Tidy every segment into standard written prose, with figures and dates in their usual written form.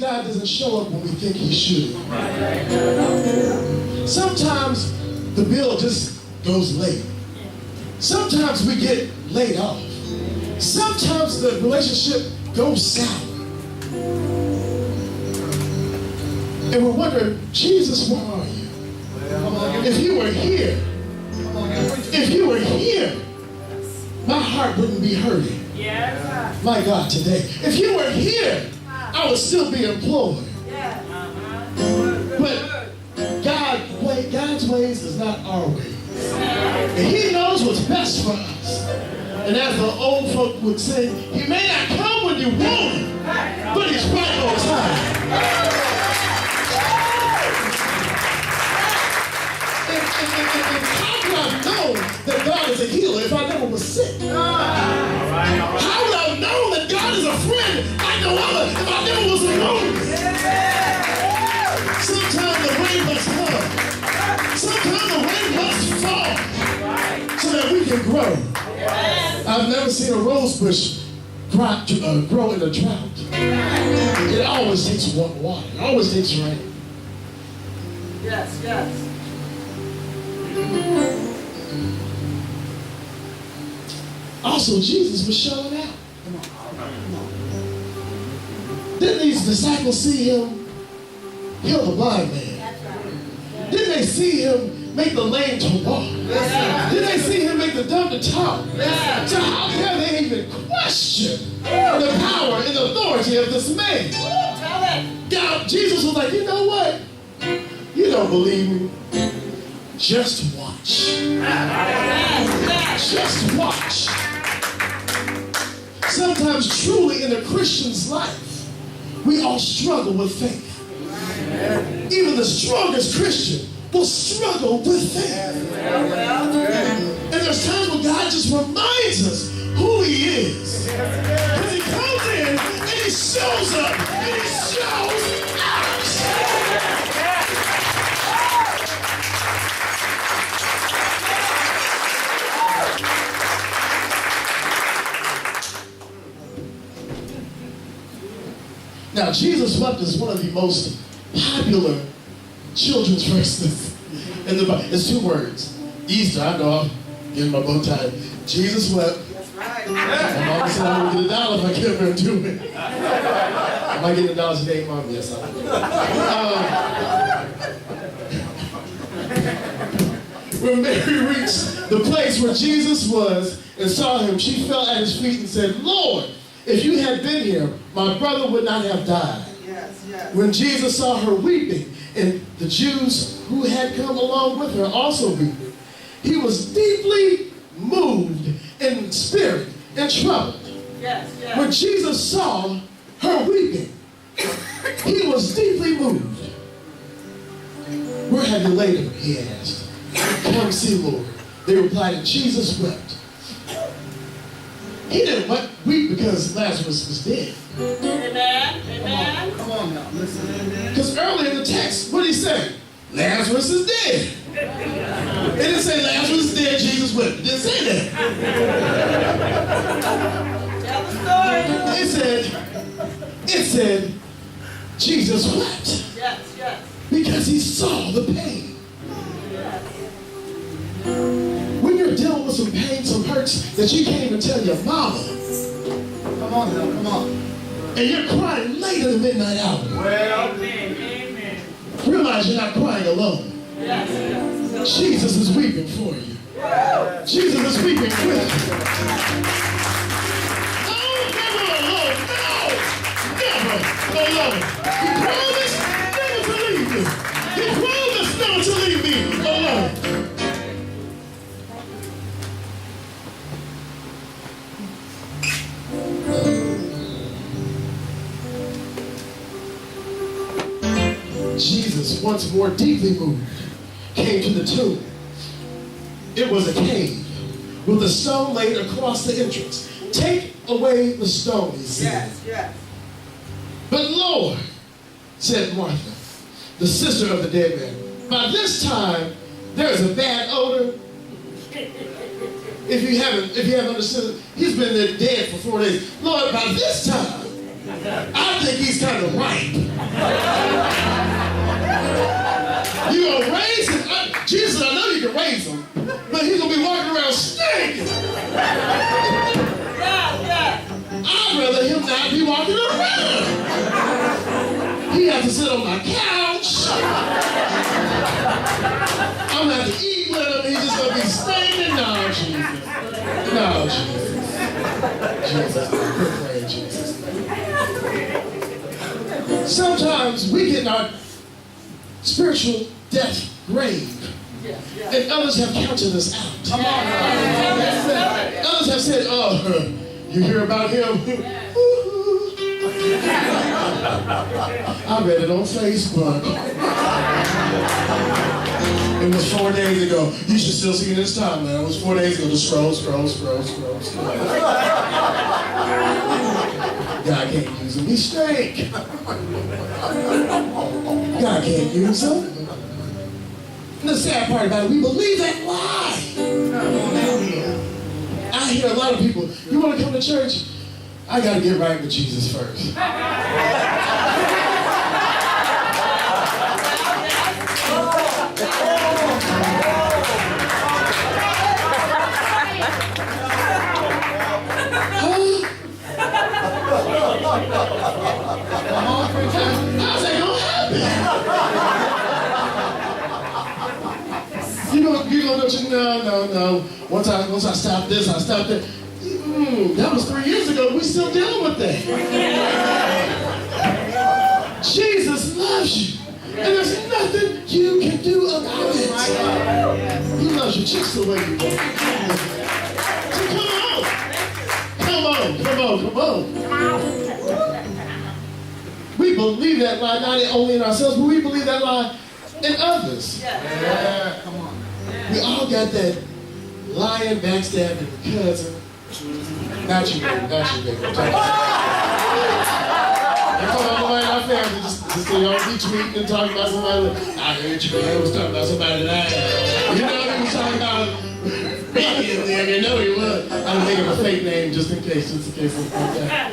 God doesn't show up when we think he should. Sometimes the bill just goes late. Sometimes we get laid off. Sometimes the relationship goes sour. And we're wondering, Jesus, where are you? If you were here, my heart wouldn't be hurting. My God, today. If you were here, I would still be employed. But God's ways is not our ways. And he knows what's best for us. And as the old folk would say, he may not come when you want him, but he's right on time. And how would I know that God is a healer if I never was sick? How would I know that God is a friend like no other if I never was alone? Sometimes the rain must come. Sometimes the rain must fall so that we can grow. I've never seen a rose bush grow in a drought. It always takes water. It always takes rain. Yes, yes. Also, Jesus was showing out. Didn't these disciples see him heal the blind man? Didn't they see him make the lame to walk? Didn't they see him make the dumb to talk? So how can they even question the power and the authority of this man? God, Jesus was like, you know what? You don't believe me? Just watch. Just watch. Sometimes truly in a Christian's life, we all struggle with faith. Even the strongest Christian will struggle with faith. And there's times when God just reminds us who he is. Because he comes in and he shows up and he shows out. Now, Jesus wept is one of the most popular children's verses in the Bible. It's 2 words. Easter, I know I'm getting my bow tied. Jesus wept. That's right. And all of a sudden I'm going to get $1 if I get her to it. Am I getting $1 today, Mom? Yes, I am. When Mary reached the place where Jesus was and saw him, she fell at his feet and said, Lord, if you had been here, my brother would not have died. Yes, yes. When Jesus saw her weeping, and the Jews who had come along with her also weeping, he was deeply moved in spirit and troubled. Yes, yes. When Jesus saw her weeping, he was deeply moved. Where have you laid him? He asked. Come see, Lord. They replied, and Jesus wept. He didn't weep because Lazarus was dead. Amen. Amen. Come on now, listen. Because earlier in the text, what did he say? Lazarus is dead. It didn't say Lazarus is dead, Jesus wept. It didn't say that. Tell the story. It said, Jesus wept. Yes, yes. Because he saw the pain. When you're dealing with some pain, some hurts that you can't even tell your mama. Come on now, come on. And you're crying late in the midnight hour. Well, amen. Realize you're not crying alone. Yes, yes. Jesus is weeping for you. Jesus is weeping with you. No, never alone. No, never alone. He promised never to leave me. He promised never to leave me alone. Jesus, once more deeply moved, came to the tomb. It was a cave with a stone laid across the entrance. Take away the stone, he said. Yes, yes. But Lord, said Martha, the sister of the dead man, by this time there is a bad odor. If you haven't understood, he's been there dead for 4 days. Lord, by this time I think he's kind of ripe. You gonna raise him? Jesus, I know you can raise him, but he's gonna be walking around stinking. I'd rather him not be walking around. He has to sit on my couch. I'm gonna have to eat with him. He's just gonna be stinking. No, Jesus. No, Jesus. Jesus, quit praying, Jesus. Sometimes we get in our spiritual death grave, and others have counted us out. Come on, others have said, "Oh, you hear about him?" I read it on Facebook. It was 4 days ago. You should still see it this time, man. It was 4 days ago. Just scroll. God can't use him. He's straight. God can't use him. And the sad part about it, we believe that lie. I hear a lot of people, you want to come to church? I got to get right with Jesus first. How's that gonna happen? You gonna no. Once I stop this, I stop that. That was 3 years ago. We still dealing with that. Jesus loves you, and there's nothing you can do about it. He loves you just the way you are. So come on. We believe that lie not only in ourselves, but we believe that lie in others. Yeah, come on. We all got that lying, backstabbing cousin. Not you, baby. I'm talking about nobody in our family. Just so y'all be tweeting and talking about somebody. I heard you, man. I was talking about somebody that you know, he was talking about me. You know he was. I'm making a fake name just in case something like that.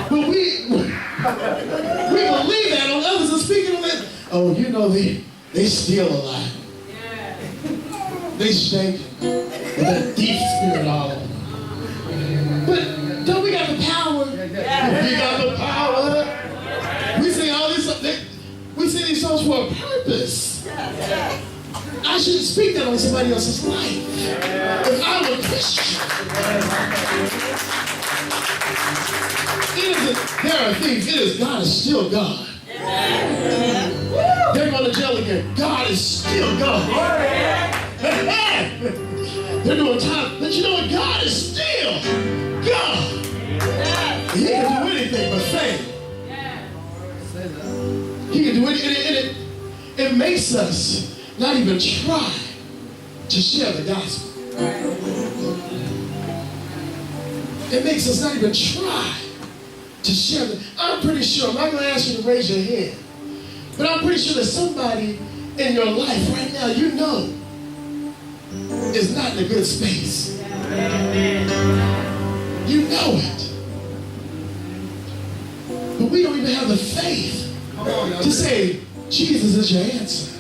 But we believe that on others and speaking of it. Oh, you know they steal a lot. They stink with that deep spirit all over. But don't we got the power? We got the power. We sing all this. We sing these songs for a purpose. I shouldn't speak that on somebody else's life. If I'm a Christian, there are things. It is God is still God. They're going to jail again. God is still God. They're doing time, but you know what? God is still God. He can do anything but fail. He can do anything. It makes us not even try to share the gospel. It makes us not even try to share the. I'm pretty sure, I'm not going to ask you to raise your hand, but I'm pretty sure there's somebody in your life right now you know is not in a good space. You know it. But we don't even have the faith to say, Jesus is your answer.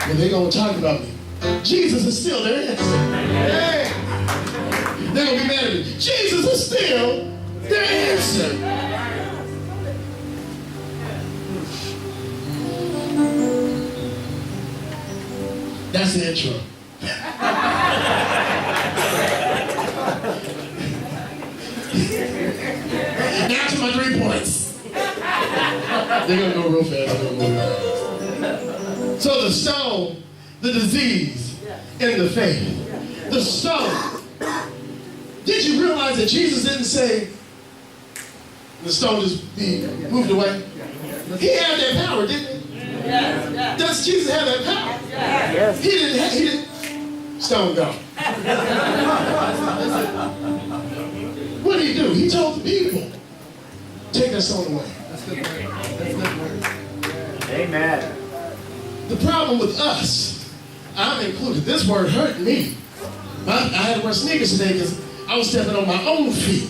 Well, they're going to talk about me. Jesus is still their answer. They're going to be mad at me. Jesus is still their answer. That's the intro. Now to my 3 points. They're going to go real fast. So the stone, the disease, and the faith. The stone. Did you realize that Jesus didn't say the stone just be moved away? He had that power, didn't he? Yes. Does Jesus have that power? Yes. He didn't. Stone go. What did he do? He told the people, take that stone away. That's good word. That's good word. Amen. The problem with us, I'm included, this word hurt me. I had to wear sneakers today because I was stepping on my own feet.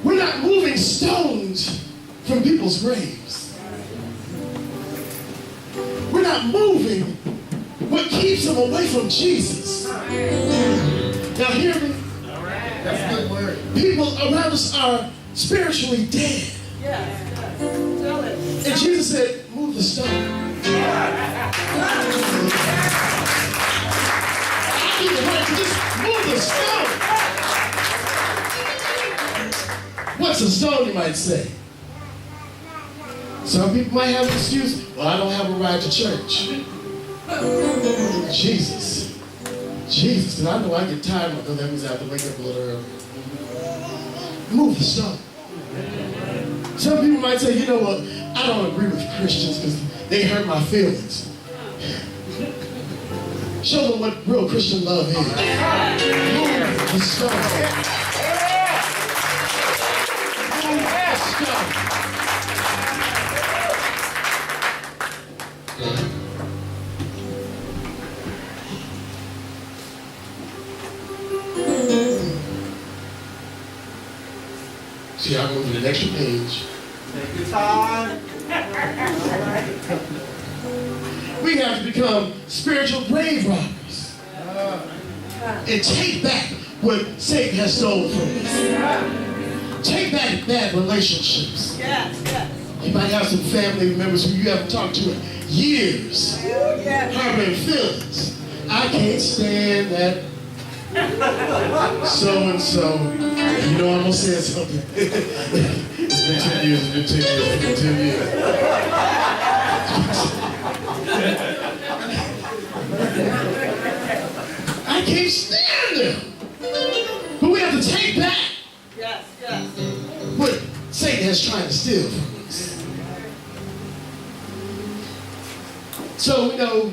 We're not moving stones from people's graves. We're not moving what keeps them away from Jesus. Now hear me? That's a good word. People around us are spiritually dead. Tell it. And Jesus said, move the stone. I need the right to just move the stone. What's a stone, you might say? Some people might have an excuse. Well, I don't have a ride to church. Jesus. Jesus, because I know I get tired. Because that means I have to wake up a little early. Move the stone. Some people might say, you know what, I don't agree with Christians because they hurt my feelings. Show them what real Christian love is. Move the stone. Move the stone. See, I'm moving to the next page. Take your time. We have to become spiritual grave robbers and take back what Satan has stolen from us. Take back bad relationships. You might have some family members who you haven't talked to in years, harboring feelings. I can't stand that so-and-so. You know I'm going to say something. It's been 10 years, it's been 10 years, it's been 10 years. I can't stand them. But we have to take back what Satan has tried to steal from us. So we know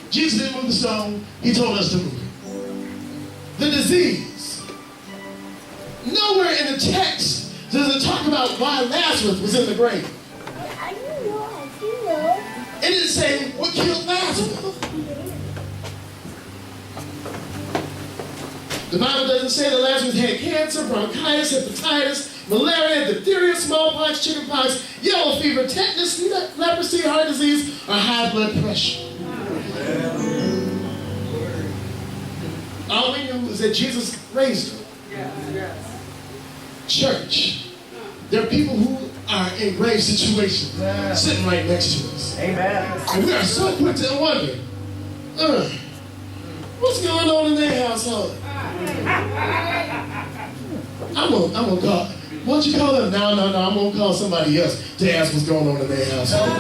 Jesus didn't move the stone, he told us to move it. The disease. Nowhere in the text does it talk about why Lazarus was in the grave. It didn't say what killed Lazarus. The Bible doesn't say that Lazarus had cancer, bronchitis, hepatitis, malaria, diphtheria, smallpox, chickenpox, yellow fever, tetanus, leprosy, heart disease, or high blood pressure. All we knew is that Jesus raised him. Church. There are people who are in grave situations sitting right next to us. Amen. And we are so quick to wonder, what's going on in their household? I'm gonna call. Why don't you call them? No, I'm gonna call somebody else to ask what's going on in their household.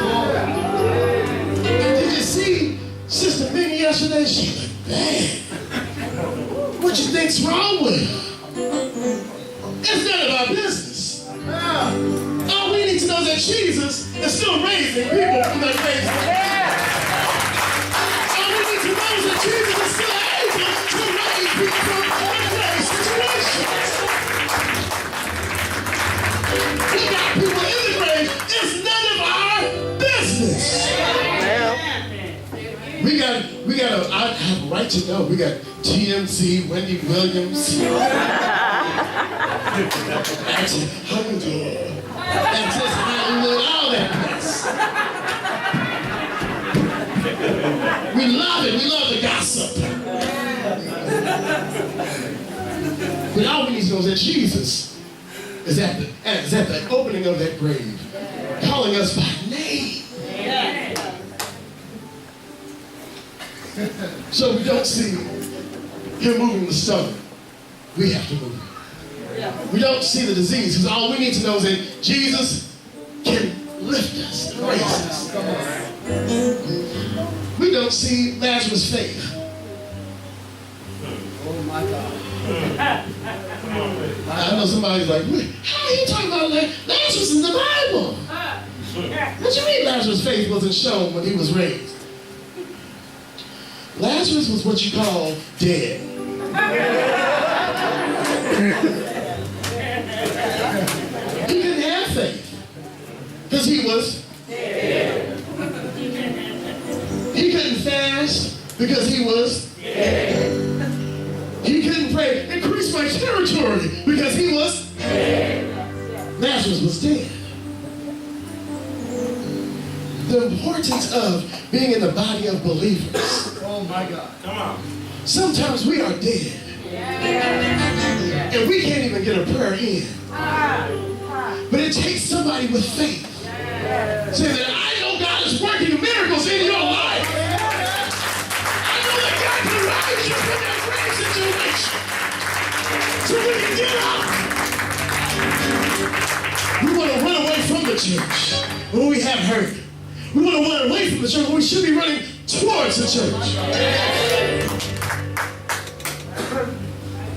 Did you see Sister Minnie yesterday? She looked bad. What you think's wrong with her? It's none of our business. All we need to know is that Jesus is still raising people from their graves. All we need to know is that Jesus is still able to raise people from their grave situations. We got people in the grave. It's none of our business. I have a right to know. We got TMZ, Wendy Williams. Actually, Hollywood. Access Hollywood, all that mess. We love it. We love the gossip. But all we need to know is that Jesus is at the opening of that grave, calling us by name. So we don't see him moving the stone. We have to move it. We don't see the disease, because all we need to know is that Jesus can lift us, raise us. We don't see Lazarus' faith. Oh my God. I know somebody's like, how are you talking about Lazarus in the Bible? What you mean Lazarus' faith wasn't shown when he was raised? Lazarus was what you call dead. He didn't have faith because he was dead. because he was dead. He couldn't pray, increase my territory, because he was dead. Lazarus was dead. The importance of being in the body of believers. Oh my God. Come on. Sometimes we are dead. And we can't even get a prayer in. But it takes somebody with faith. Say that I know God is working miracles in your life. I know that God can rise you from that grave situation. So we can get up. We want to run away from the church when we have hurt. We want to run away from the church when we should be running towards the church.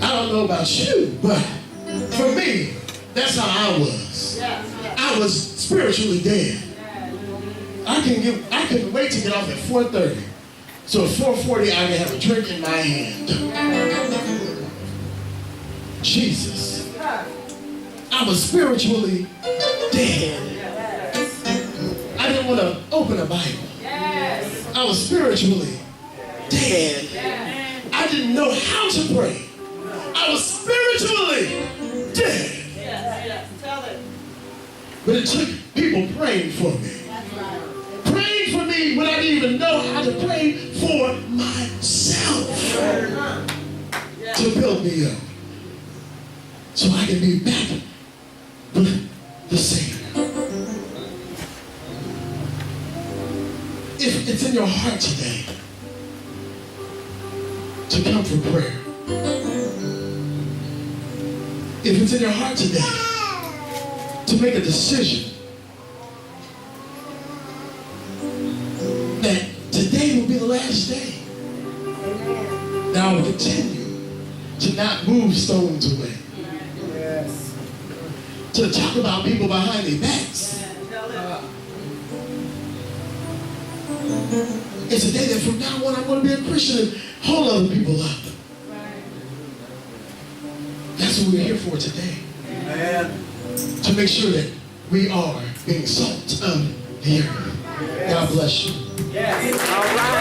I don't know about you, but for me, that's how I was. I was spiritually dead. I couldn't wait to get off at 4:30. So at 4:40, I could have a drink in my hand. Jesus. I was spiritually dead. I didn't want to open a Bible. I was spiritually dead. I didn't know how to pray. I was spiritually dead. But it took people praying for me. Praying for me when I didn't even know how to pray for myself. To build me up. So I can be back with the Savior. If it's in your heart today to come for prayer, if it's in your heart today to make a decision that today will be the last day, that I will continue to not move stones away, to talk about people behind their backs. It's a day that from now on I'm going to be a Christian and hold other people up. That's what we're here for today. Amen. To make sure that we are being salt of the earth. God bless you. Yes. All right.